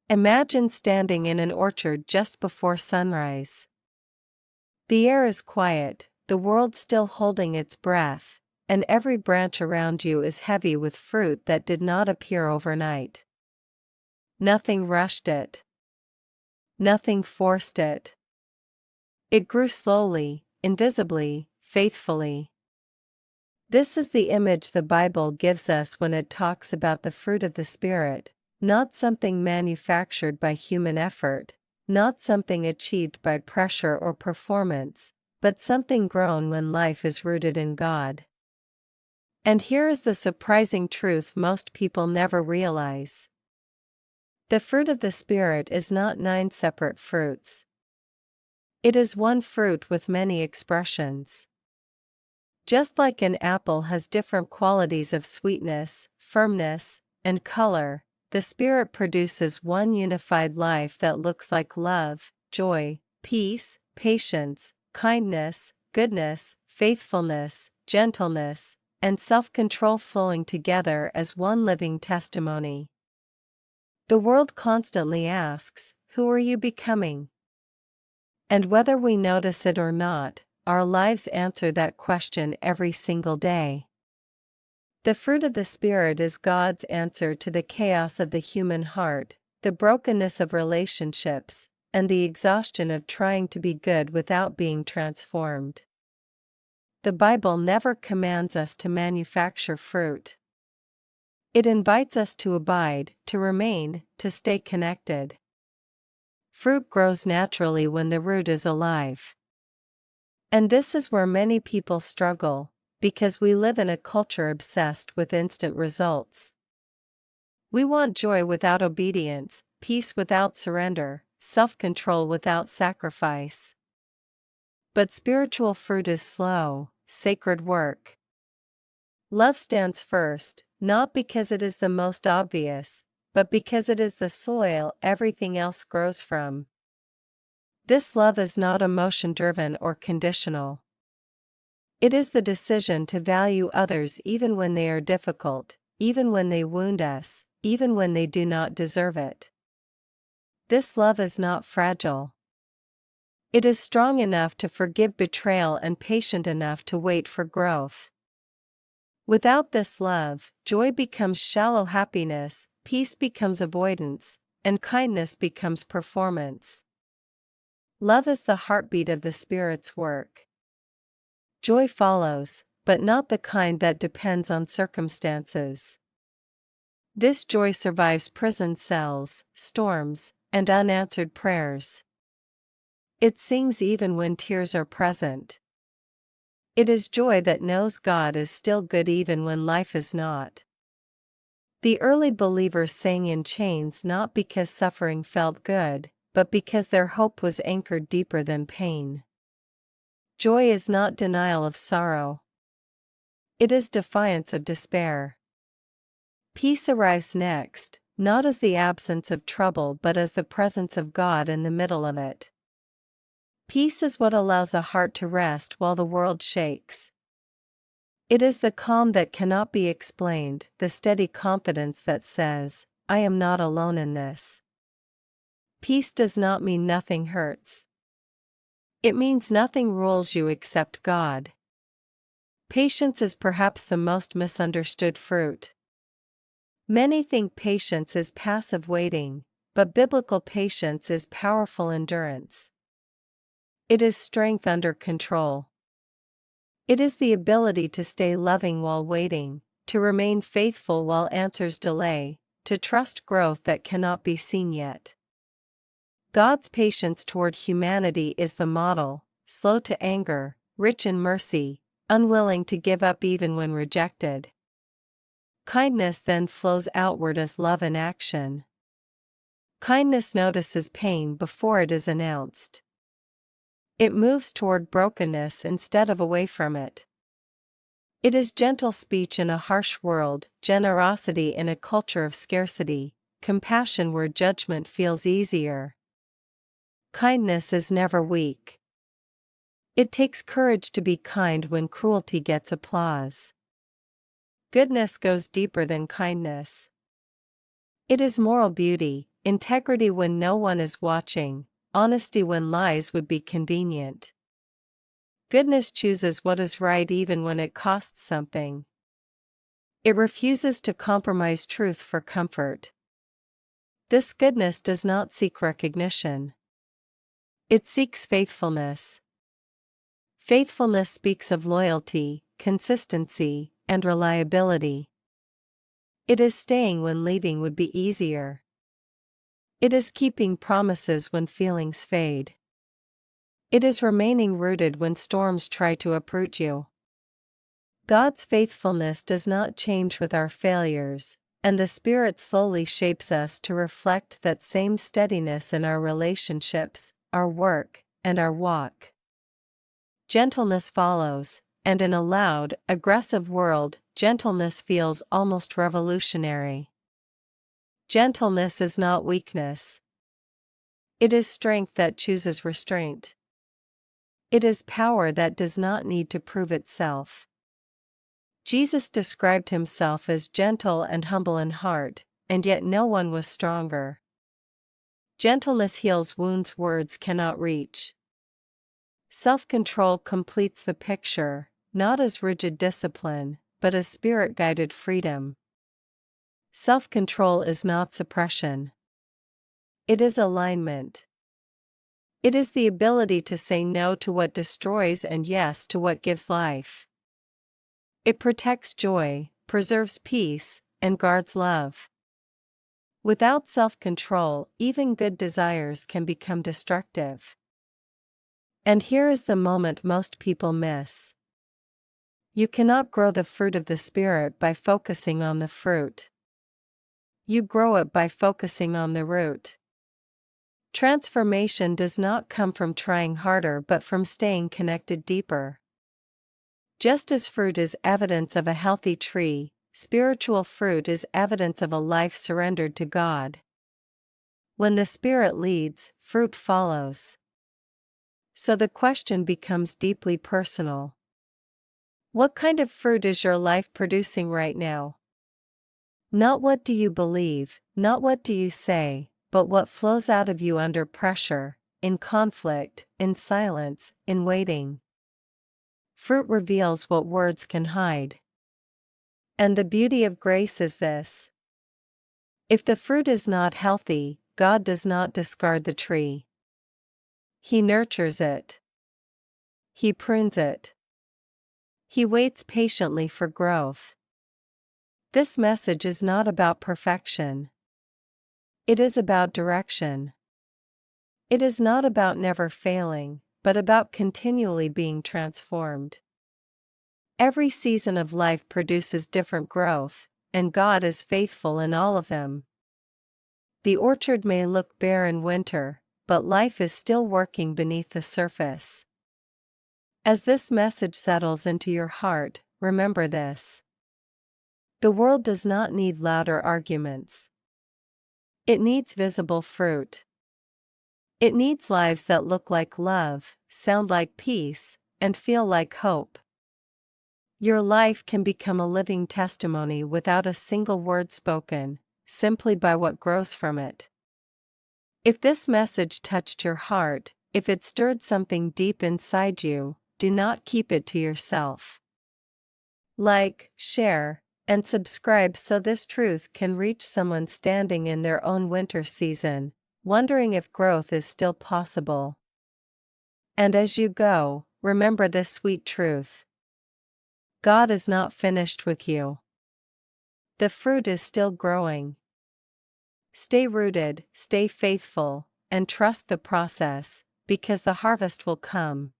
Imagine standing in an orchard just before sunrise. The air is quiet, the world still holding its breath, and every branch around you is heavy with fruit that did not appear overnight. Nothing rushed it. Nothing forced it. It grew slowly, invisibly, faithfully. This is the image the Bible gives us when it talks about the fruit of the Spirit, not something manufactured by human effort, not something achieved by pressure or performance, but something grown when life is rooted in God. And here is the surprising truth most people never realize. The fruit of the Spirit is not 9 separate fruits. It is one fruit with many expressions. Just like an apple has different qualities of sweetness, firmness, and color, the Spirit produces one unified life that looks like love, joy, peace, patience, kindness, goodness, faithfulness, gentleness, and self-control flowing together as one living testimony. The world constantly asks, "Who are you becoming?" And whether we notice it or not, our lives answer that question every single day. The fruit of the Spirit is God's answer to the chaos of the human heart, the brokenness of relationships, and the exhaustion of trying to be good without being transformed. The Bible never commands us to manufacture fruit. It invites us to abide, to remain, to stay connected. Fruit grows naturally when the root is alive. And this is where many people struggle, because we live in a culture obsessed with instant results. We want joy without obedience, peace without surrender, self-control without sacrifice. But spiritual fruit is slow, sacred work. Love stands first, not because it is the most obvious, but because it is the soil everything else grows from. This love is not emotion-driven or conditional. It is the decision to value others even when they are difficult, even when they wound us, even when they do not deserve it. This love is not fragile. It is strong enough to forgive betrayal and patient enough to wait for growth. Without this love, joy becomes shallow happiness, peace becomes avoidance, and kindness becomes performance. Love is the heartbeat of the Spirit's work. Joy follows, but not the kind that depends on circumstances. This joy survives prison cells, storms, and unanswered prayers. It sings even when tears are present. It is joy that knows God is still good even when life is not. The early believers sang in chains not because suffering felt good, but because their hope was anchored deeper than pain. Joy is not denial of sorrow. It is defiance of despair. Peace arrives next, not as the absence of trouble but as the presence of God in the middle of it. Peace is what allows a heart to rest while the world shakes. It is the calm that cannot be explained, the steady confidence that says, "I am not alone in this." Peace does not mean nothing hurts. It means nothing rules you except God. Patience is perhaps the most misunderstood fruit. Many think patience is passive waiting, but biblical patience is powerful endurance. It is strength under control. It is the ability to stay loving while waiting, to remain faithful while answers delay, to trust growth that cannot be seen yet. God's patience toward humanity is the model, slow to anger, rich in mercy, unwilling to give up even when rejected. Kindness then flows outward as love in action. Kindness notices pain before it is announced. It moves toward brokenness instead of away from it. It is gentle speech in a harsh world, generosity in a culture of scarcity, compassion where judgment feels easier. Kindness is never weak. It takes courage to be kind when cruelty gets applause. Goodness goes deeper than kindness. It is moral beauty, integrity when no one is watching, honesty when lies would be convenient. Goodness chooses what is right even when it costs something. It refuses to compromise truth for comfort. This goodness does not seek recognition. It seeks faithfulness. Faithfulness speaks of loyalty, consistency, and reliability. It is staying when leaving would be easier. It is keeping promises when feelings fade. It is remaining rooted when storms try to uproot you. God's faithfulness does not change with our failures, and the Spirit slowly shapes us to reflect that same steadiness in our relationships, our work, and our walk. Gentleness follows, and in a loud, aggressive world, gentleness feels almost revolutionary. Gentleness is not weakness. It is strength that chooses restraint. It is power that does not need to prove itself. Jesus described himself as gentle and humble in heart, and yet no one was stronger. Gentleness heals wounds words cannot reach. Self-control completes the picture, not as rigid discipline, but as spirit-guided freedom. Self-control is not suppression. It is alignment. It is the ability to say no to what destroys and yes to what gives life. It protects joy, preserves peace, and guards love. Without self-control, even good desires can become destructive. And here is the moment most people miss. You cannot grow the fruit of the Spirit by focusing on the fruit. You grow it by focusing on the root. Transformation does not come from trying harder but from staying connected deeper. Just as fruit is evidence of a healthy tree, spiritual fruit is evidence of a life surrendered to God. When the Spirit leads, fruit follows. So the question becomes deeply personal. What kind of fruit is your life producing right now? Not what do you believe, not what do you say, but what flows out of you under pressure, in conflict, in silence, in waiting. Fruit reveals what words can hide. And the beauty of grace is this. If the fruit is not healthy, God does not discard the tree. He nurtures it. He prunes it. He waits patiently for growth. This message is not about perfection. It is about direction. It is not about never failing, but about continually being transformed. Every season of life produces different growth, and God is faithful in all of them. The orchard may look bare in winter, but life is still working beneath the surface. As this message settles into your heart, remember this. The world does not need louder arguments. It needs visible fruit. It needs lives that look like love, sound like peace, and feel like hope. Your life can become a living testimony without a single word spoken, simply by what grows from it. If this message touched your heart, if it stirred something deep inside you, do not keep it to yourself. Like, share, and subscribe so this truth can reach someone standing in their own winter season, wondering if growth is still possible. And as you go, remember this sweet truth. God is not finished with you. The fruit is still growing. Stay rooted, stay faithful, and trust the process, because the harvest will come.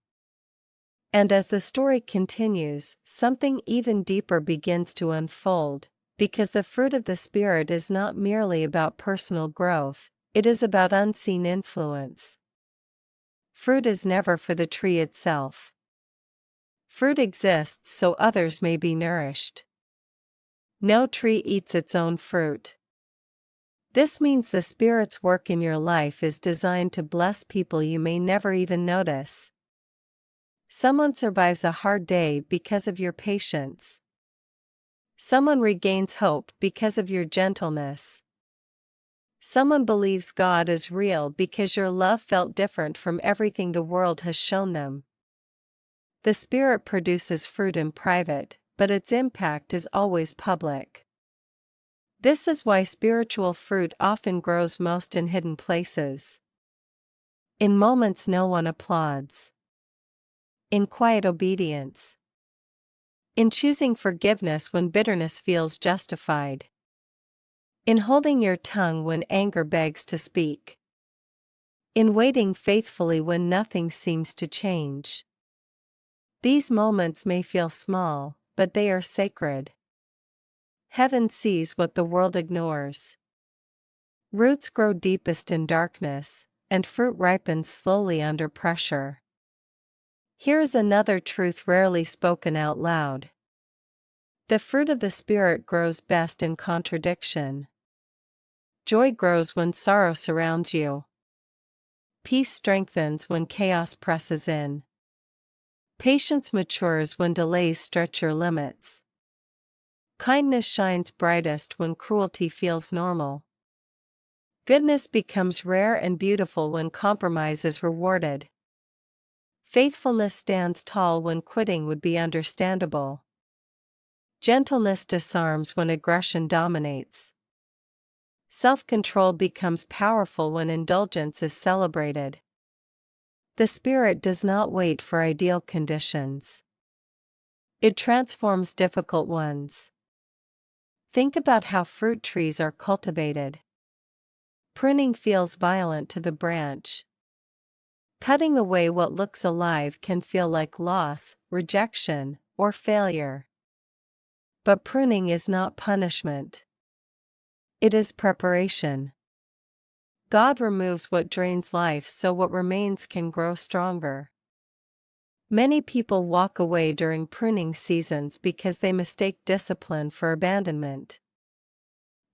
And as the story continues, something even deeper begins to unfold, because the fruit of the Spirit is not merely about personal growth, it is about unseen influence. Fruit is never for the tree itself. Fruit exists so others may be nourished. No tree eats its own fruit. This means the Spirit's work in your life is designed to bless people you may never even notice. Someone survives a hard day because of your patience. Someone regains hope because of your gentleness. Someone believes God is real because your love felt different from everything the world has shown them. The Spirit produces fruit in private, but its impact is always public. This is why spiritual fruit often grows most in hidden places. In moments no one applauds. In quiet obedience. In choosing forgiveness when bitterness feels justified. In holding your tongue when anger begs to speak. In waiting faithfully when nothing seems to change. These moments may feel small, but they are sacred. Heaven sees what the world ignores. Roots grow deepest in darkness, and fruit ripens slowly under pressure. Here is another truth rarely spoken out loud. The fruit of the Spirit grows best in contradiction. Joy grows when sorrow surrounds you. Peace strengthens when chaos presses in. Patience matures when delays stretch your limits. Kindness shines brightest when cruelty feels normal. Goodness becomes rare and beautiful when compromise is rewarded. Faithfulness stands tall when quitting would be understandable. Gentleness disarms when aggression dominates. Self-control becomes powerful when indulgence is celebrated. The Spirit does not wait for ideal conditions. It transforms difficult ones. Think about how fruit trees are cultivated. Pruning feels violent to the branch. Cutting away what looks alive can feel like loss, rejection, or failure. But pruning is not punishment. It is preparation. God removes what drains life so what remains can grow stronger. Many people walk away during pruning seasons because they mistake discipline for abandonment.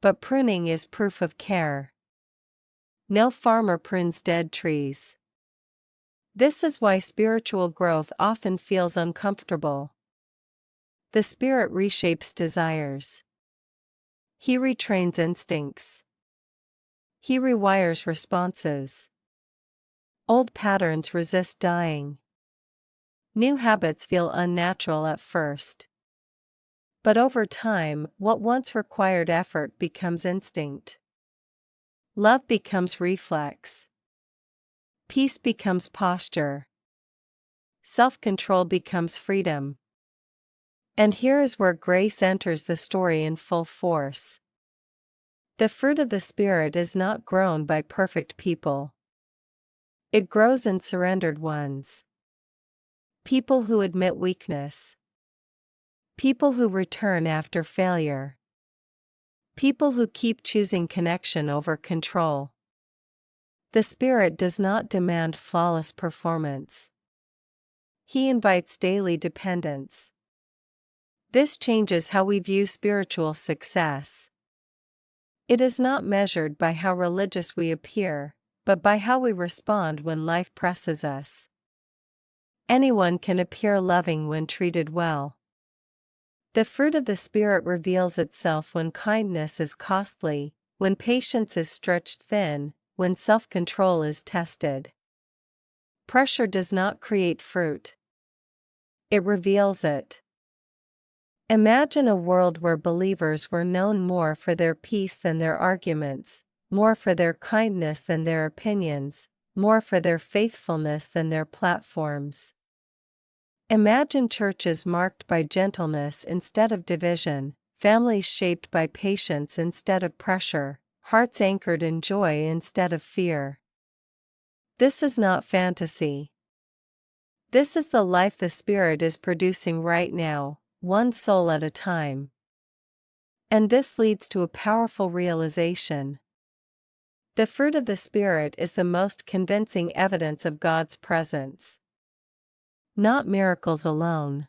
But pruning is proof of care. No farmer prunes dead trees. This is why spiritual growth often feels uncomfortable. The Spirit reshapes desires. He retrains instincts. He rewires responses. Old patterns resist dying. New habits feel unnatural at first. But over time, what once required effort becomes instinct. Love becomes reflex. Peace becomes posture. Self-control becomes freedom. And here is where grace enters the story in full force. The fruit of the Spirit is not grown by perfect people. It grows in surrendered ones. People who admit weakness. People who return after failure. People who keep choosing connection over control. The Spirit does not demand flawless performance. He invites daily dependence. This changes how we view spiritual success. It is not measured by how religious we appear, but by how we respond when life presses us. Anyone can appear loving when treated well. The fruit of the Spirit reveals itself when kindness is costly, when patience is stretched thin, when self-control is tested. Pressure does not create fruit. It reveals it. Imagine a world where believers were known more for their peace than their arguments, more for their kindness than their opinions, more for their faithfulness than their platforms. Imagine churches marked by gentleness instead of division, families shaped by patience instead of pressure, hearts anchored in joy instead of fear. This is not fantasy. This is the life the Spirit is producing right now, one soul at a time. And this leads to a powerful realization. The fruit of the Spirit is the most convincing evidence of God's presence. Not miracles alone.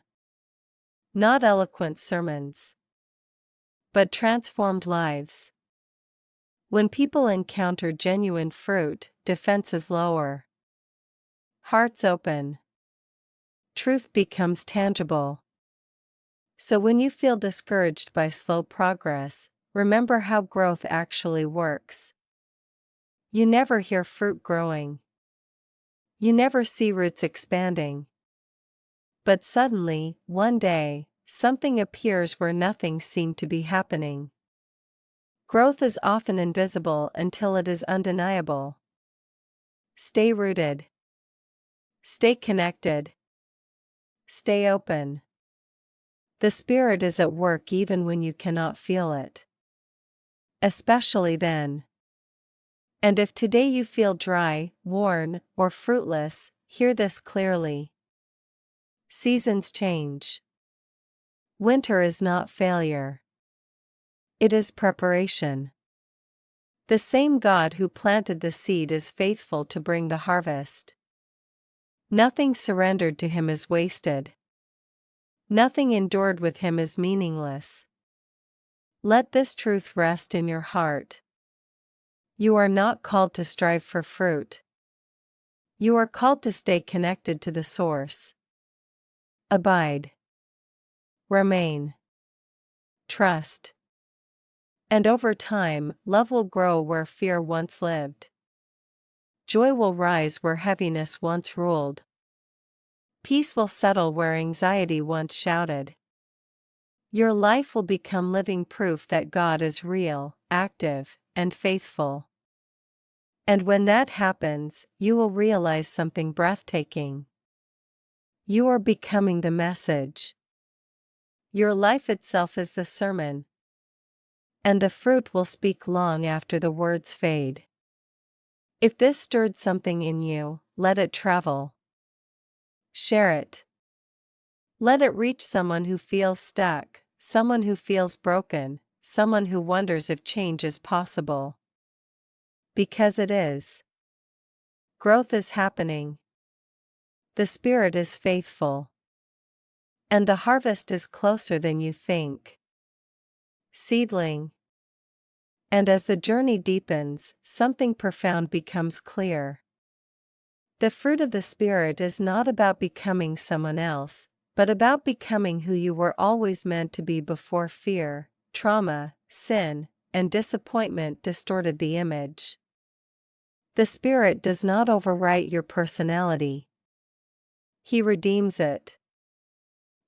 Not eloquent sermons. But transformed lives. When people encounter genuine fruit, defenses lower. Hearts open. Truth becomes tangible. So when you feel discouraged by slow progress, remember how growth actually works. You never hear fruit growing. You never see roots expanding. But suddenly, one day, something appears where nothing seemed to be happening. Growth is often invisible until it is undeniable. Stay rooted. Stay connected. Stay open. The Spirit is at work even when you cannot feel it. Especially then. And if today you feel dry, worn, or fruitless, hear this clearly. Seasons change. Winter is not failure. It is preparation. The same God who planted the seed is faithful to bring the harvest. Nothing surrendered to him is wasted. Nothing endured with him is meaningless. Let this truth rest in your heart. You are not called to strive for fruit. You are called to stay connected to the source. Abide. Remain. Trust. And over time, love will grow where fear once lived. Joy will rise where heaviness once ruled. Peace will settle where anxiety once shouted. Your life will become living proof that God is real, active, and faithful. And when that happens, you will realize something breathtaking. You are becoming the message. Your life itself is the sermon. And the fruit will speak long after the words fade. If this stirred something in you, let it travel. Share it. Let it reach someone who feels stuck, someone who feels broken, someone who wonders if change is possible. Because it is. Growth is happening. The Spirit is faithful. And the harvest is closer than you think. Seedling. And as the journey deepens, something profound becomes clear. The fruit of the Spirit is not about becoming someone else, but about becoming who you were always meant to be before fear, trauma, sin, and disappointment distorted the image. The Spirit does not overwrite your personality. He redeems it.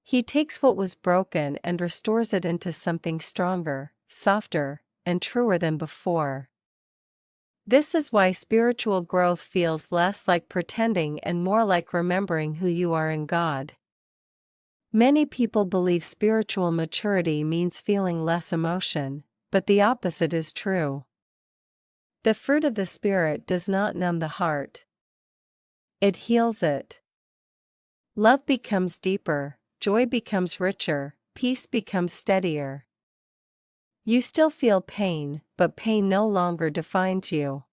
He takes what was broken and restores it into something stronger, softer, and truer than before. This is why spiritual growth feels less like pretending and more like remembering who you are in God. Many people believe spiritual maturity means feeling less emotion, but the opposite is true. The fruit of the Spirit does not numb the heart. It heals it. Love becomes deeper, joy becomes richer, peace becomes steadier. You still feel pain, but pain no longer defines you.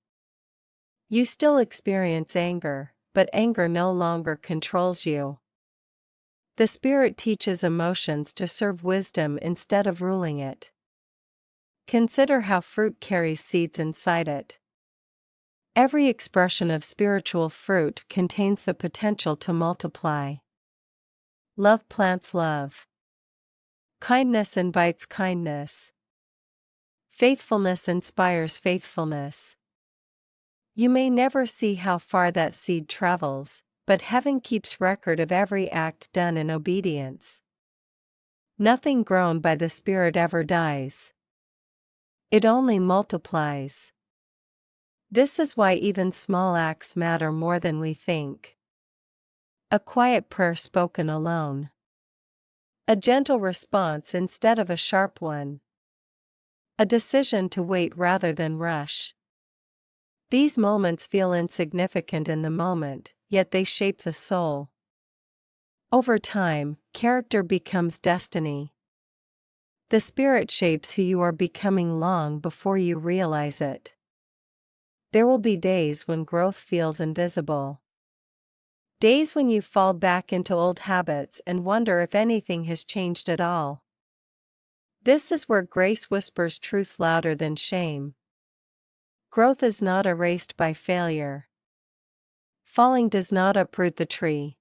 You still experience anger, but anger no longer controls you. The Spirit teaches emotions to serve wisdom instead of ruling it. Consider how fruit carries seeds inside it. Every expression of spiritual fruit contains the potential to multiply. Love plants love. Kindness invites kindness. Faithfulness inspires faithfulness. You may never see how far that seed travels, but heaven keeps record of every act done in obedience. Nothing grown by the Spirit ever dies. It only multiplies. This is why even small acts matter more than we think. A quiet prayer spoken alone. A gentle response instead of a sharp one. A decision to wait rather than rush. These moments feel insignificant in the moment, yet they shape the soul. Over time, character becomes destiny. The Spirit shapes who you are becoming long before you realize it. There will be days when growth feels invisible. Days when you fall back into old habits and wonder if anything has changed at all. This is where grace whispers truth louder than shame. Growth is not erased by failure. Falling does not uproot the tree.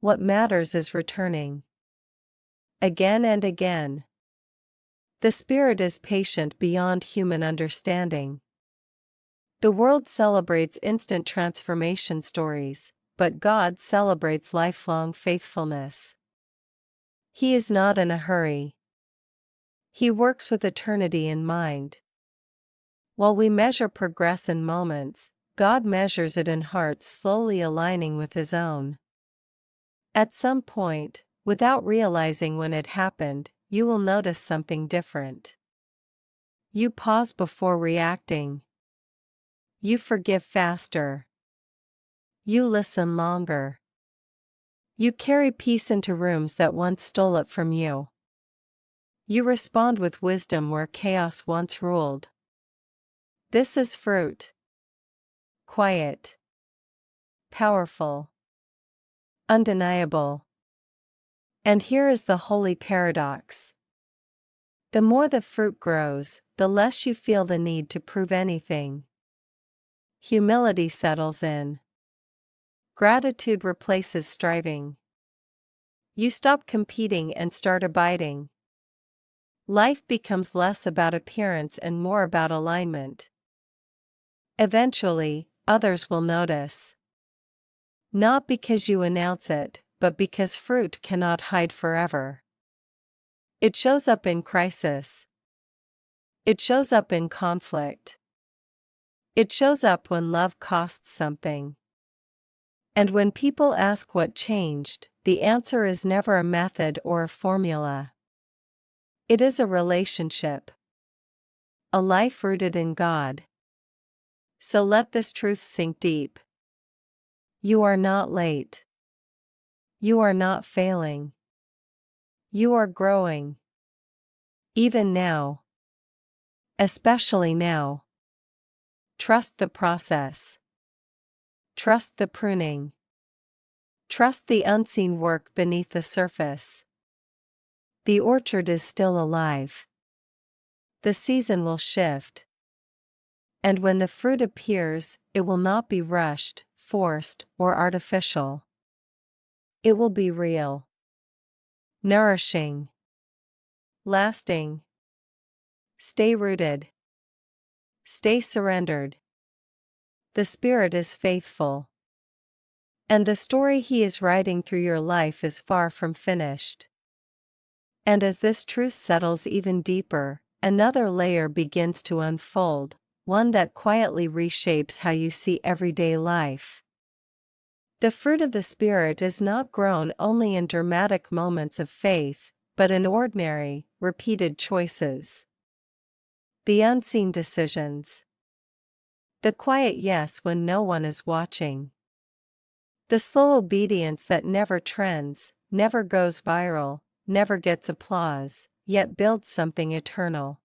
What matters is returning. Again and again. The Spirit is patient beyond human understanding. The world celebrates instant transformation stories, but God celebrates lifelong faithfulness. He is not in a hurry. He works with eternity in mind. While we measure progress in moments, God measures it in hearts slowly aligning with His own. At some point, without realizing when it happened, you will notice something different. You pause before reacting. You forgive faster. You listen longer. You carry peace into rooms that once stole it from you. You respond with wisdom where chaos once ruled. This is fruit. Quiet. Powerful. Undeniable. And here is the holy paradox. The more the fruit grows, the less you feel the need to prove anything. Humility settles in. Gratitude replaces striving. You stop competing and start abiding. Life becomes less about appearance and more about alignment. Eventually, others will notice. Not because you announce it, but because fruit cannot hide forever. It shows up in crisis. It shows up in conflict. It shows up when love costs something. And when people ask what changed, the answer is never a method or a formula. It is a relationship. A life rooted in God. So let this truth sink deep. You are not late. You are not failing. You are growing. Even now. Especially now. Trust the process. Trust the pruning. Trust the unseen work beneath the surface. The orchard is still alive. The season will shift. And when the fruit appears, it will not be rushed, forced, or artificial. It will be real. Nourishing. Lasting. Stay rooted. Stay surrendered. The Spirit is faithful. And the story He is writing through your life is far from finished. And as this truth settles even deeper, another layer begins to unfold, one that quietly reshapes how you see everyday life. The fruit of the Spirit is not grown only in dramatic moments of faith, but in ordinary, repeated choices. The unseen decisions. The quiet yes when no one is watching. The slow obedience that never trends, never goes viral, never gets applause, yet builds something eternal.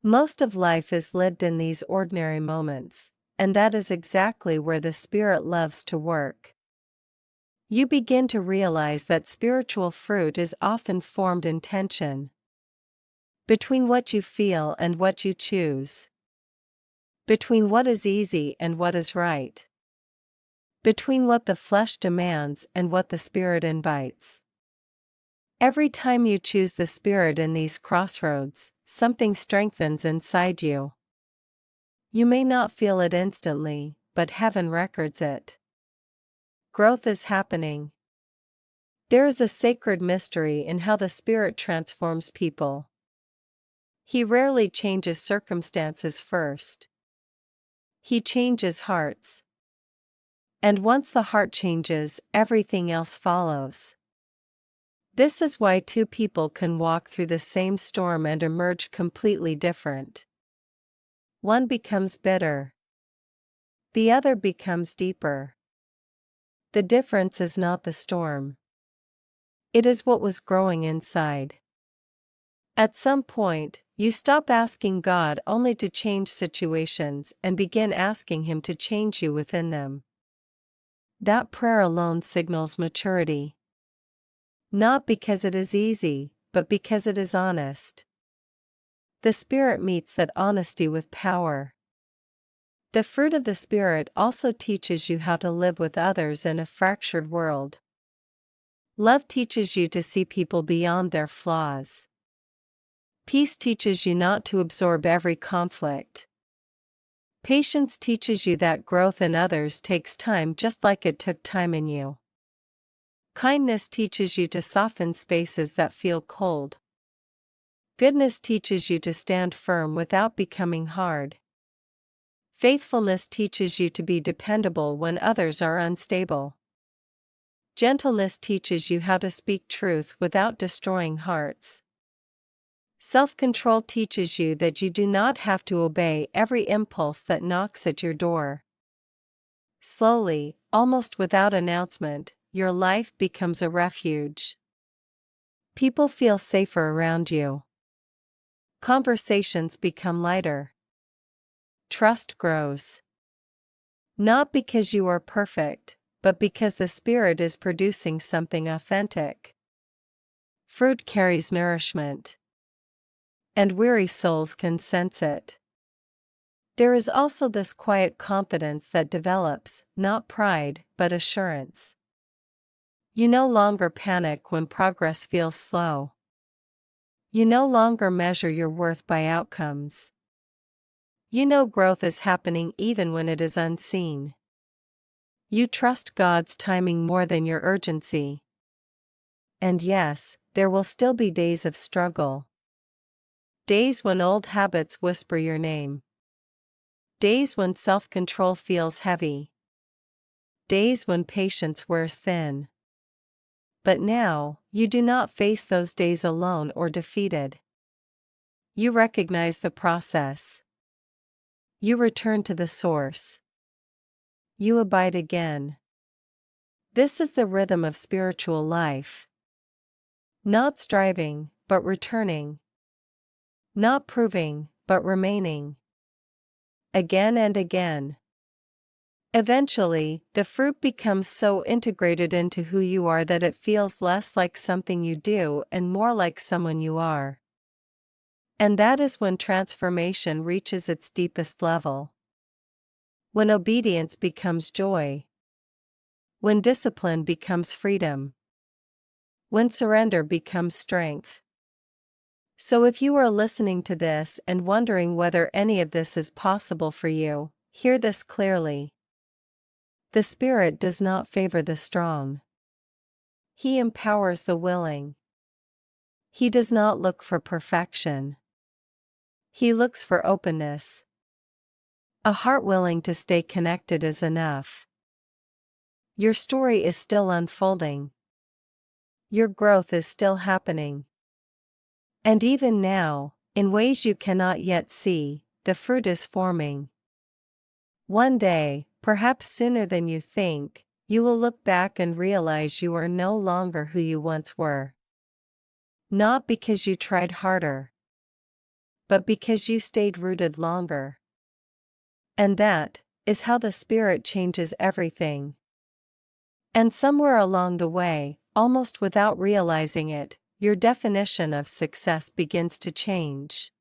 Most of life is lived in these ordinary moments, and that is exactly where the Spirit loves to work. You begin to realize that spiritual fruit is often formed in tension. Between what you feel and what you choose. Between what is easy and what is right. Between what the flesh demands and what the Spirit invites. Every time you choose the Spirit in these crossroads, something strengthens inside you. You may not feel it instantly, but heaven records it. Growth is happening. There is a sacred mystery in how the Spirit transforms people. He rarely changes circumstances first. He changes hearts. And once the heart changes, everything else follows. This is why two people can walk through the same storm and emerge completely different. One becomes bitter. The other becomes deeper. The difference is not the storm. It is what was growing inside. At some point, you stop asking God only to change situations and begin asking Him to change you within them. That prayer alone signals maturity. Not because it is easy, but because it is honest. The Spirit meets that honesty with power. The fruit of the Spirit also teaches you how to live with others in a fractured world. Love teaches you to see people beyond their flaws. Peace teaches you not to absorb every conflict. Patience teaches you that growth in others takes time just like it took time in you. Kindness teaches you to soften spaces that feel cold. Goodness teaches you to stand firm without becoming hard. Faithfulness teaches you to be dependable when others are unstable. Gentleness teaches you how to speak truth without destroying hearts. Self-control teaches you that you do not have to obey every impulse that knocks at your door. Slowly, almost without announcement, your life becomes a refuge. People feel safer around you. Conversations become lighter. Trust grows. Not because you are perfect, but because the Spirit is producing something authentic. Fruit carries nourishment. And weary souls can sense it. There is also this quiet confidence that develops, not pride, but assurance. You no longer panic when progress feels slow. You no longer measure your worth by outcomes. You know growth is happening even when it is unseen. You trust God's timing more than your urgency. And yes, there will still be days of struggle. Days when old habits whisper your name. Days when self-control feels heavy. Days when patience wears thin. But now, you do not face those days alone or defeated. You recognize the process. You return to the source. You abide again. This is the rhythm of spiritual life. Not striving, but returning. Not proving, but remaining. Again and again. Eventually, the fruit becomes so integrated into who you are that it feels less like something you do and more like someone you are. And that is when transformation reaches its deepest level. When obedience becomes joy. When discipline becomes freedom. When surrender becomes strength. So if you are listening to this and wondering whether any of this is possible for you, hear this clearly. The Spirit does not favor the strong. He empowers the willing. He does not look for perfection. He looks for openness. A heart willing to stay connected is enough. Your story is still unfolding. Your growth is still happening. And even now, in ways you cannot yet see, the fruit is forming. One day, perhaps sooner than you think, you will look back and realize you are no longer who you once were. Not because you tried harder, but because you stayed rooted longer. And that is how the Spirit changes everything. And somewhere along the way, almost without realizing it, your definition of success begins to change.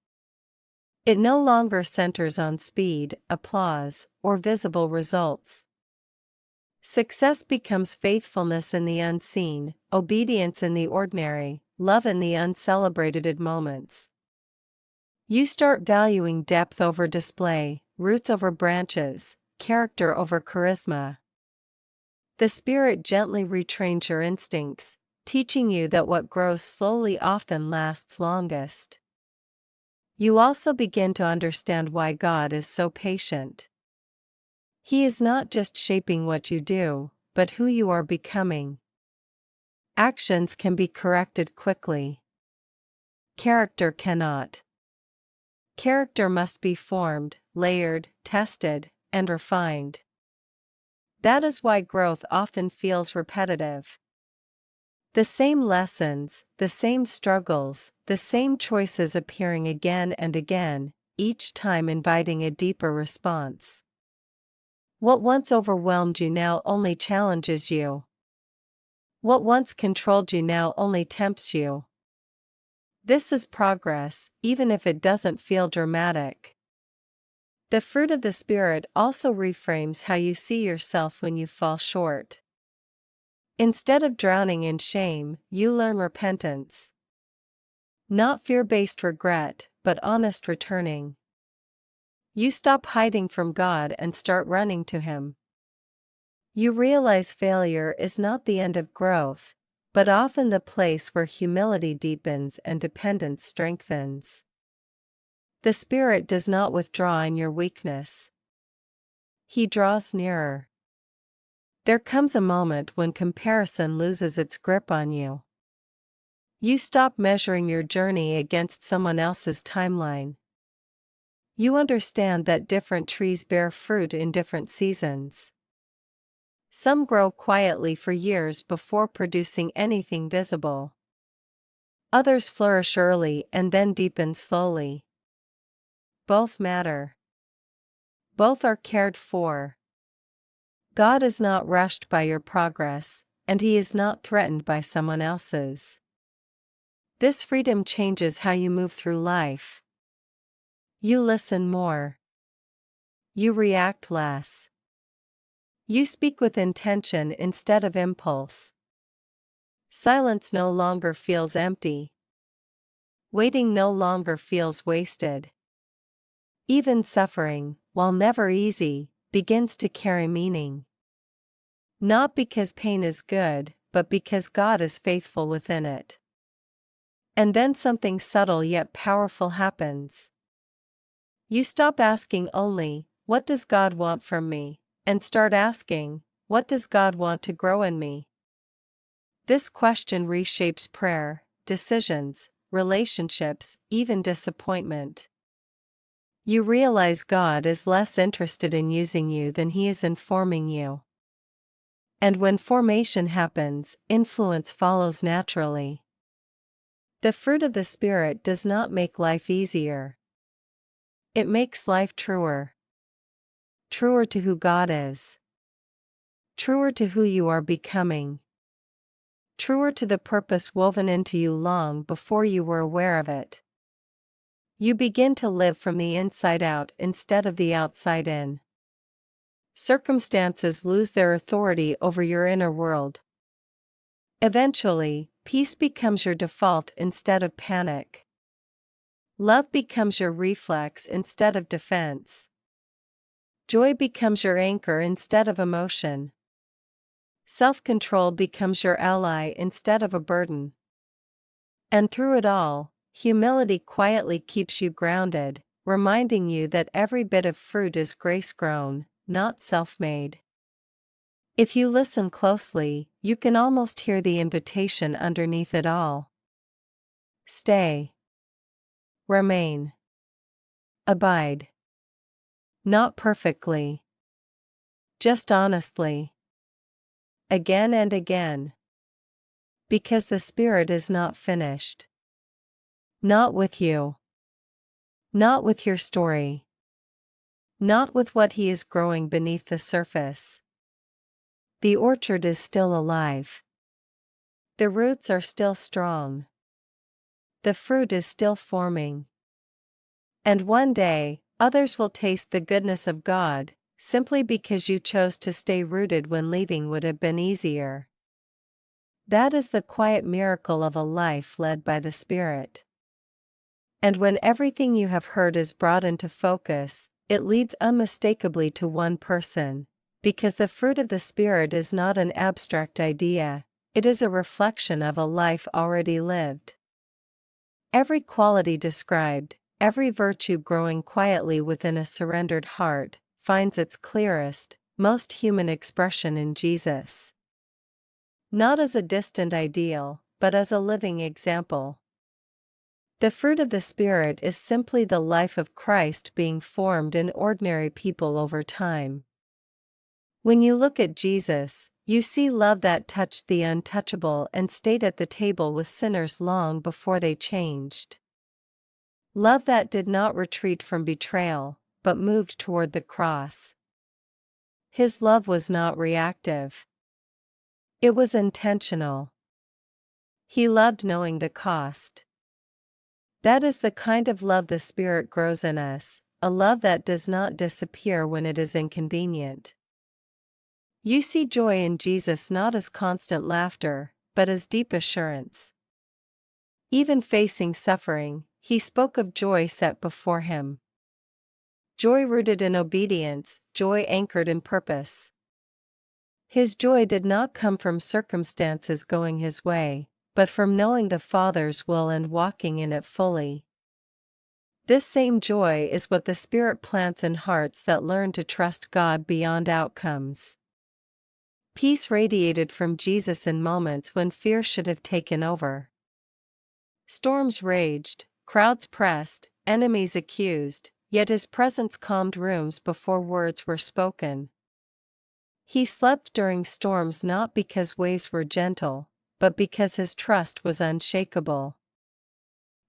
It no longer centers on speed, applause, or visible results. Success becomes faithfulness in the unseen, obedience in the ordinary, love in the uncelebrated moments. You start valuing depth over display, roots over branches, character over charisma. The Spirit gently retrains your instincts, teaching you that what grows slowly often lasts longest. You also begin to understand why God is so patient. He is not just shaping what you do, but who you are becoming. Actions can be corrected quickly. Character cannot. Character must be formed, layered, tested, and refined. That is why growth often feels repetitive. The same lessons, the same struggles, the same choices appearing again and again, each time inviting a deeper response. What once overwhelmed you now only challenges you. What once controlled you now only tempts you. This is progress, even if it doesn't feel dramatic. The fruit of the Spirit also reframes how you see yourself when you fall short. Instead of drowning in shame, you learn repentance. Not fear-based regret, but honest returning. You stop hiding from God and start running to Him. You realize failure is not the end of growth, but often the place where humility deepens and dependence strengthens. The Spirit does not withdraw in your weakness. He draws nearer. There comes a moment when comparison loses its grip on you. You stop measuring your journey against someone else's timeline. You understand that different trees bear fruit in different seasons. Some grow quietly for years before producing anything visible. Others flourish early and then deepen slowly. Both matter. Both are cared for. God is not rushed by your progress, and He is not threatened by someone else's. This freedom changes how you move through life. You listen more. You react less. You speak with intention instead of impulse. Silence no longer feels empty. Waiting no longer feels wasted. Even suffering, while never easy, begins to carry meaning. Not because pain is good, but because God is faithful within it. And then something subtle yet powerful happens. You stop asking only, "What does God want from me?" and start asking, "What does God want to grow in me?" This question reshapes prayer, decisions, relationships, even disappointment. You realize God is less interested in using you than He is in forming you. And when formation happens, influence follows naturally. The fruit of the Spirit does not make life easier. It makes life truer. Truer to who God is. Truer to who you are becoming. Truer to the purpose woven into you long before you were aware of it. You begin to live from the inside out instead of the outside in. Circumstances lose their authority over your inner world. Eventually, peace becomes your default instead of panic. Love becomes your reflex instead of defense. Joy becomes your anchor instead of emotion. Self-control becomes your ally instead of a burden. And through it all, humility quietly keeps you grounded, reminding you that every bit of fruit is grace-grown, not self-made. If you listen closely, you can almost hear the invitation underneath it all. Stay. Remain. Abide. Not perfectly. Just honestly. Again and again. Because the Spirit is not finished. Not with you. Not with your story. Not with what He is growing beneath the surface. The orchard is still alive. The roots are still strong. The fruit is still forming. And one day, others will taste the goodness of God, simply because you chose to stay rooted when leaving would have been easier. That is the quiet miracle of a life led by the Spirit. And when everything you have heard is brought into focus, it leads unmistakably to one person, because the fruit of the Spirit is not an abstract idea, it is a reflection of a life already lived. Every quality described, every virtue growing quietly within a surrendered heart, finds its clearest, most human expression in Jesus. Not as a distant ideal, but as a living example. The fruit of the Spirit is simply the life of Christ being formed in ordinary people over time. When you look at Jesus, you see love that touched the untouchable and stayed at the table with sinners long before they changed. Love that did not retreat from betrayal, but moved toward the cross. His love was not reactive. It was intentional. He loved knowing the cost. That is the kind of love the Spirit grows in us, a love that does not disappear when it is inconvenient. You see joy in Jesus not as constant laughter, but as deep assurance. Even facing suffering, He spoke of joy set before Him. Joy rooted in obedience, joy anchored in purpose. His joy did not come from circumstances going his way, but from knowing the Father's will and walking in it fully. This same joy is what the Spirit plants in hearts that learn to trust God beyond outcomes. Peace radiated from Jesus in moments when fear should have taken over. Storms raged, crowds pressed, enemies accused, yet his presence calmed rooms before words were spoken. He slept during storms not because waves were gentle, but because his trust was unshakable.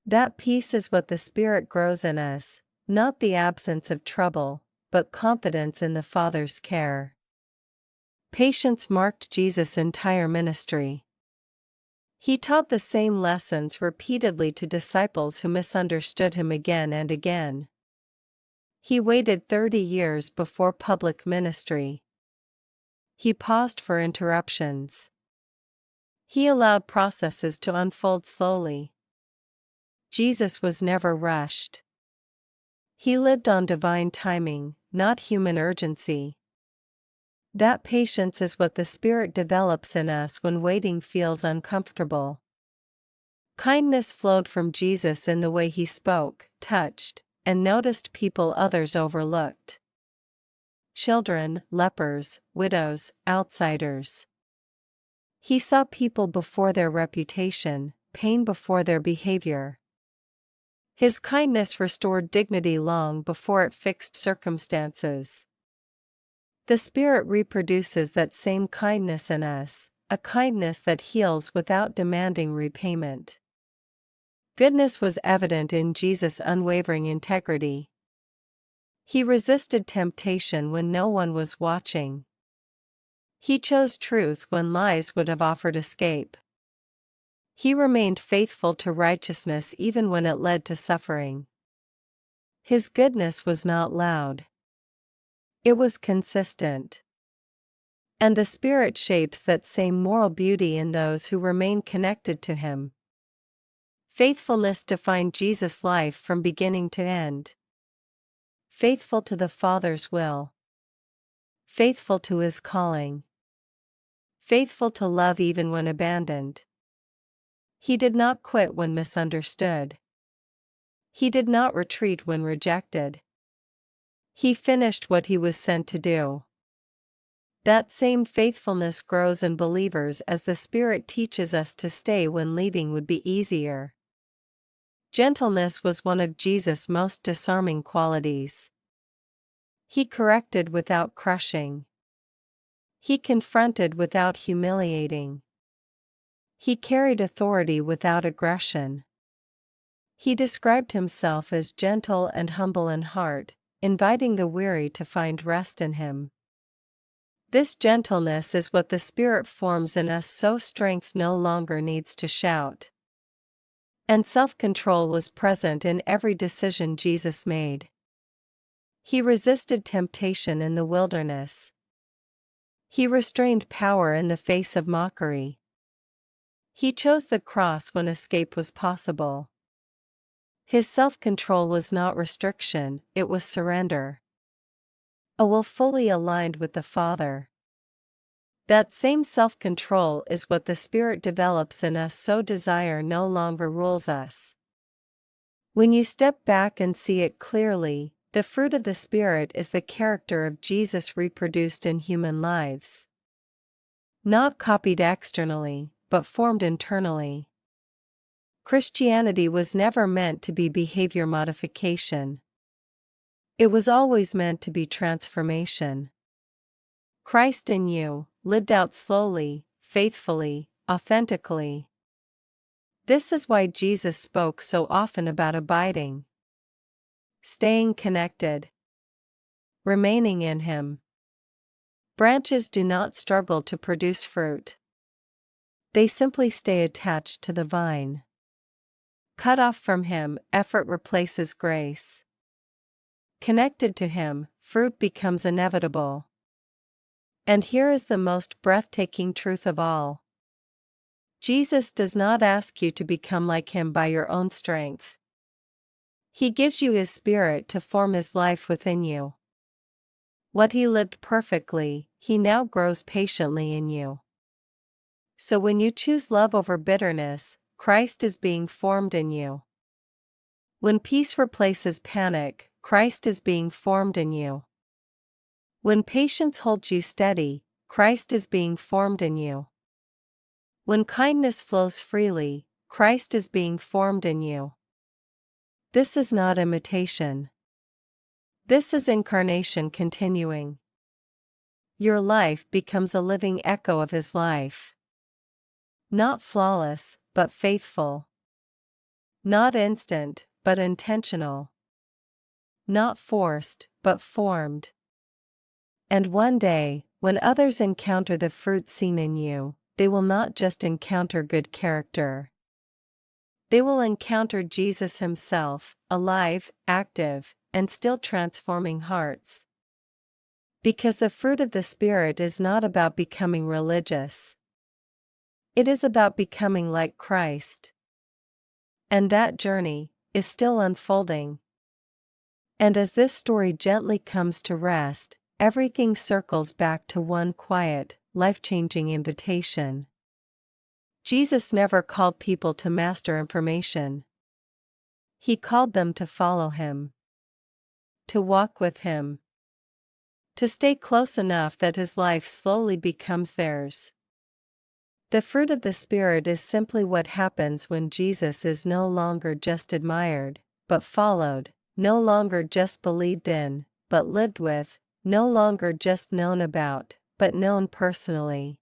That peace is what the Spirit grows in us, not the absence of trouble, but confidence in the Father's care. Patience marked Jesus' entire ministry. He taught the same lessons repeatedly to disciples who misunderstood him again and again. He waited 30 years before public ministry. He paused for interruptions. He allowed processes to unfold slowly. Jesus was never rushed. He lived on divine timing, not human urgency. That patience is what the Spirit develops in us when waiting feels uncomfortable. Kindness flowed from Jesus in the way he spoke, touched, and noticed people others overlooked. Children, lepers, widows, outsiders. He saw people before their reputation, pain before their behavior. His kindness restored dignity long before it fixed circumstances. The Spirit reproduces that same kindness in us, a kindness that heals without demanding repayment. Goodness was evident in Jesus' unwavering integrity. He resisted temptation when no one was watching. He chose truth when lies would have offered escape. He remained faithful to righteousness even when it led to suffering. His goodness was not loud. It was consistent. And the Spirit shapes that same moral beauty in those who remain connected to him. Faithfulness defined Jesus' life from beginning to end. Faithful to the Father's will. Faithful to his calling. Faithful to love even when abandoned. He did not quit when misunderstood. He did not retreat when rejected. He finished what he was sent to do. That same faithfulness grows in believers as the Spirit teaches us to stay when leaving would be easier. Gentleness was one of Jesus' most disarming qualities. He corrected without crushing. He confronted without humiliating. He carried authority without aggression. He described himself as gentle and humble in heart, inviting the weary to find rest in him. This gentleness is what the Spirit forms in us so strength no longer needs to shout. And self-control was present in every decision Jesus made. He resisted temptation in the wilderness. He restrained power in the face of mockery. He chose the cross when escape was possible. His self-control was not restriction, it was surrender. A will fully aligned with the Father. That same self-control is what the Spirit develops in us so desire no longer rules us. When you step back and see it clearly, the fruit of the Spirit is the character of Jesus reproduced in human lives. Not copied externally, but formed internally. Christianity was never meant to be behavior modification. It was always meant to be transformation. Christ in you, lived out slowly, faithfully, authentically. This is why Jesus spoke so often about abiding. Staying connected. Remaining in him. Branches do not struggle to produce fruit. They simply stay attached to the vine. Cut off from him, effort replaces grace. Connected to him, fruit becomes inevitable. And here is the most breathtaking truth of all. Jesus does not ask you to become like him by your own strength. He gives you His Spirit to form His life within you. What He lived perfectly, He now grows patiently in you. So when you choose love over bitterness, Christ is being formed in you. When peace replaces panic, Christ is being formed in you. When patience holds you steady, Christ is being formed in you. When kindness flows freely, Christ is being formed in you. This is not imitation. This is incarnation continuing. Your life becomes a living echo of His life. Not flawless, but faithful. Not instant, but intentional. Not forced, but formed. And one day, when others encounter the fruit seen in you, they will not just encounter good character. They will encounter Jesus Himself, alive, active, and still transforming hearts. Because the fruit of the Spirit is not about becoming religious. It is about becoming like Christ. And that journey is still unfolding. And as this story gently comes to rest, everything circles back to one quiet, life-changing invitation. Jesus never called people to master information. He called them to follow Him. To walk with Him. To stay close enough that His life slowly becomes theirs. The fruit of the Spirit is simply what happens when Jesus is no longer just admired, but followed, no longer just believed in, but lived with, no longer just known about, but known personally.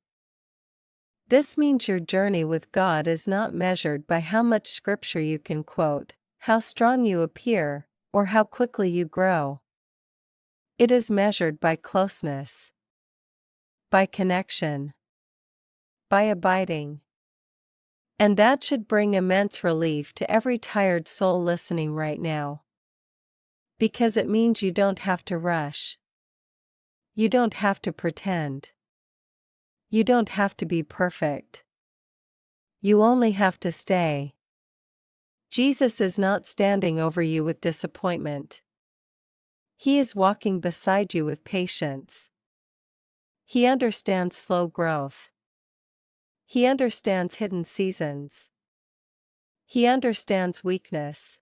This means your journey with God is not measured by how much scripture you can quote, how strong you appear, or how quickly you grow. It is measured by closeness, by connection, by abiding. And that should bring immense relief to every tired soul listening right now. Because it means you don't have to rush. You don't have to pretend. You don't have to be perfect. You only have to stay. Jesus is not standing over you with disappointment. He is walking beside you with patience. He understands slow growth. He understands hidden seasons. He understands weakness.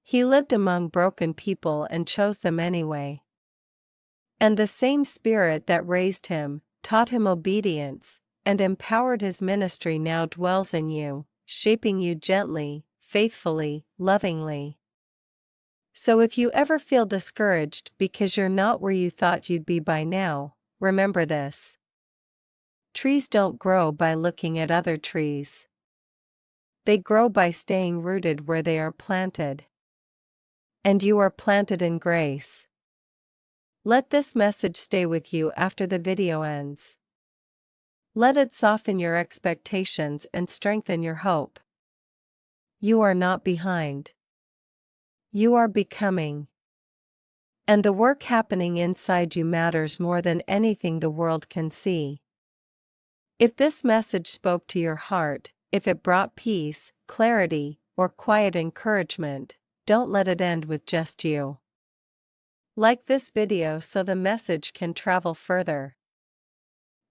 He lived among broken people and chose them anyway. And the same Spirit that raised Him, taught Him obedience, and empowered His ministry now dwells in you, shaping you gently, faithfully, lovingly. So if you ever feel discouraged because you're not where you thought you'd be by now, remember this. Trees don't grow by looking at other trees. They grow by staying rooted where they are planted. And you are planted in grace. Let this message stay with you after the video ends. Let it soften your expectations and strengthen your hope. You are not behind. You are becoming. And the work happening inside you matters more than anything the world can see. If this message spoke to your heart, if it brought peace, clarity, or quiet encouragement, don't let it end with just you. Like this video so the message can travel further.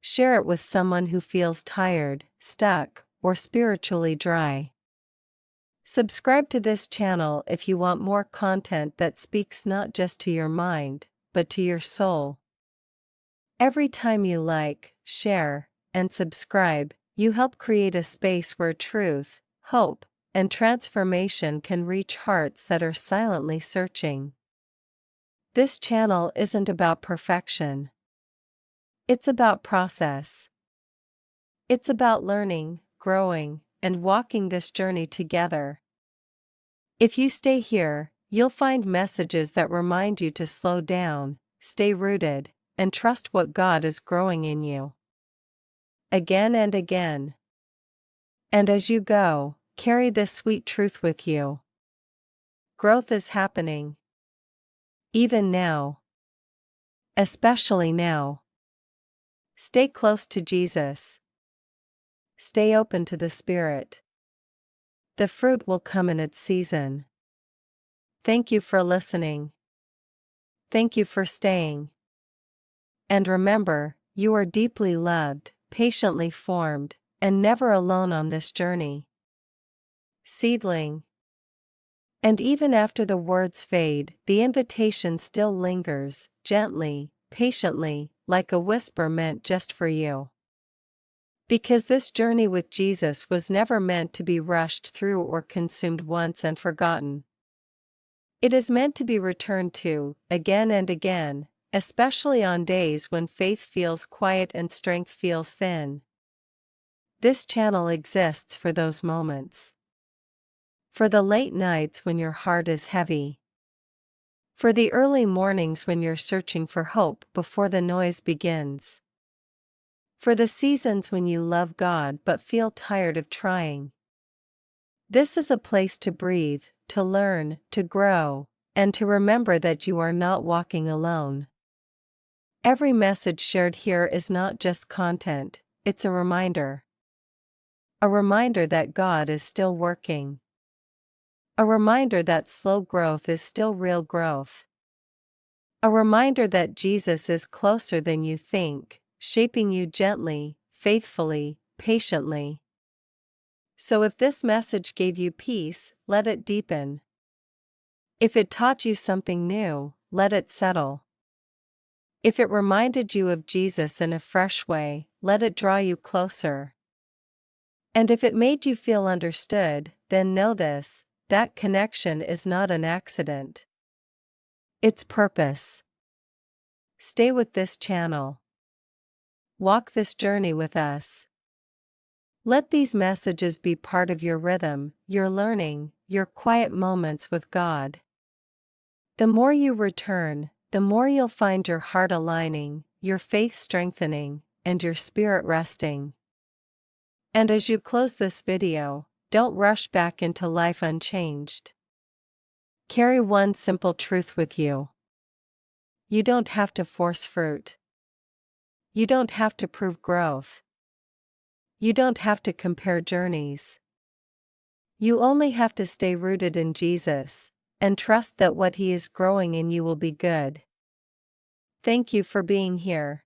Share it with someone who feels tired, stuck, or spiritually dry. Subscribe to this channel if you want more content that speaks not just to your mind, but to your soul. Every time you like, share, and subscribe, you help create a space where truth, hope, and transformation can reach hearts that are silently searching. This channel isn't about perfection. It's about process. It's about learning, growing, and walking this journey together. If you stay here, you'll find messages that remind you to slow down, stay rooted, and trust what God is growing in you. Again and again. And as you go, carry this sweet truth with you. Growth is happening. Even now. Especially now. Stay close to Jesus. Stay open to the Spirit. The fruit will come in its season. Thank you for listening. Thank you for staying. And remember, you are deeply loved, patiently formed, and never alone on this journey. Seedling. And even after the words fade, the invitation still lingers, gently, patiently, like a whisper meant just for you. Because this journey with Jesus was never meant to be rushed through or consumed once and forgotten. It is meant to be returned to, again and again, especially on days when faith feels quiet and strength feels thin. This channel exists for those moments. For the late nights when your heart is heavy. For the early mornings when you're searching for hope before the noise begins. For the seasons when you love God but feel tired of trying. This is a place to breathe, to learn, to grow, and to remember that you are not walking alone. Every message shared here is not just content, it's a reminder. A reminder that God is still working. A reminder that slow growth is still real growth. A reminder that Jesus is closer than you think, shaping you gently, faithfully, patiently. So if this message gave you peace, let it deepen. If it taught you something new, let it settle. If it reminded you of Jesus in a fresh way, let it draw you closer. And if it made you feel understood, then know this, that connection is not an accident. It's purpose. Stay with this channel. Walk this journey with us. Let these messages be part of your rhythm, your learning, your quiet moments with God. The more you return, the more you'll find your heart aligning, your faith strengthening, and your spirit resting. And as you close this video, don't rush back into life unchanged. Carry one simple truth with you. You don't have to force fruit. You don't have to prove growth. You don't have to compare journeys. You only have to stay rooted in Jesus, and trust that what He is growing in you will be good. Thank you for being here.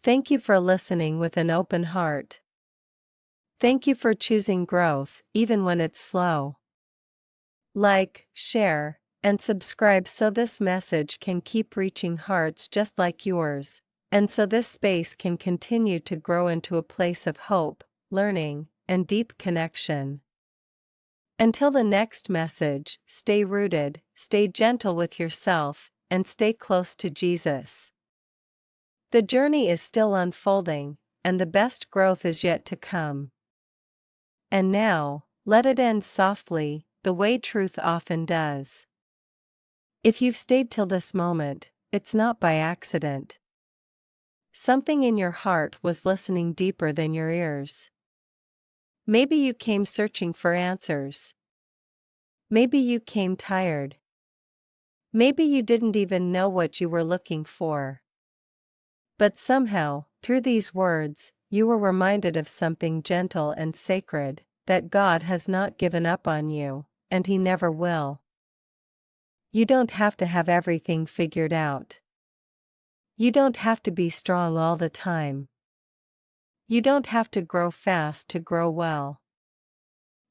Thank you for listening with an open heart. Thank you for choosing growth, even when it's slow. Like, share, and subscribe so this message can keep reaching hearts just like yours, and so this space can continue to grow into a place of hope, learning, and deep connection. Until the next message, stay rooted, stay gentle with yourself, and stay close to Jesus. The journey is still unfolding, and the best growth is yet to come. And now, let it end softly, the way truth often does. If you've stayed till this moment, it's not by accident. Something in your heart was listening deeper than your ears. Maybe you came searching for answers. Maybe you came tired. Maybe you didn't even know what you were looking for. But somehow, through these words, you were reminded of something gentle and sacred, that God has not given up on you, and He never will. You don't have to have everything figured out. You don't have to be strong all the time. You don't have to grow fast to grow well.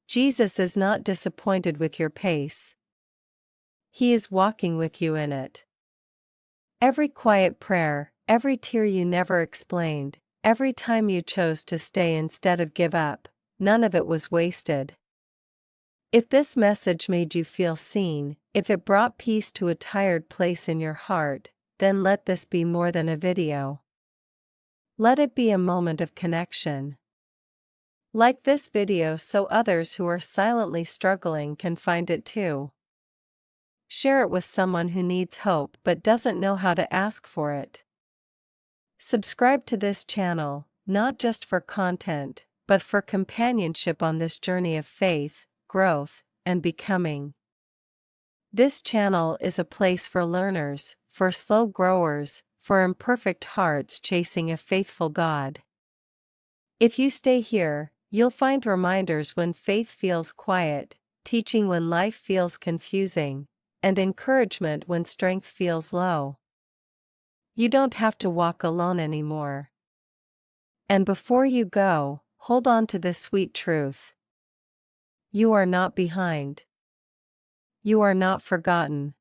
Jesus is not disappointed with your pace. He is walking with you in it. Every quiet prayer, every tear you never explained, every time you chose to stay instead of give up, none of it was wasted. If this message made you feel seen, if it brought peace to a tired place in your heart, then let this be more than a video. Let it be a moment of connection. Like this video so others who are silently struggling can find it too. Share it with someone who needs hope but doesn't know how to ask for it. Subscribe to this channel, not just for content, but for companionship on this journey of faith, growth, and becoming. This channel is a place for learners, for slow growers, for imperfect hearts chasing a faithful God. If you stay here, you'll find reminders when faith feels quiet, teaching when life feels confusing, and encouragement when strength feels low. You don't have to walk alone anymore. And before you go, hold on to this sweet truth. You are not behind. You are not forgotten.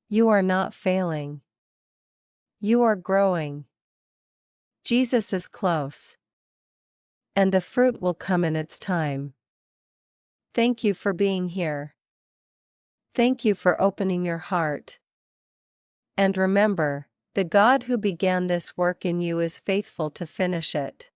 You are not failing. You are growing. Jesus is close. And the fruit will come in its time. Thank you for being here. Thank you for opening your heart. And remember, the God who began this work in you is faithful to finish it.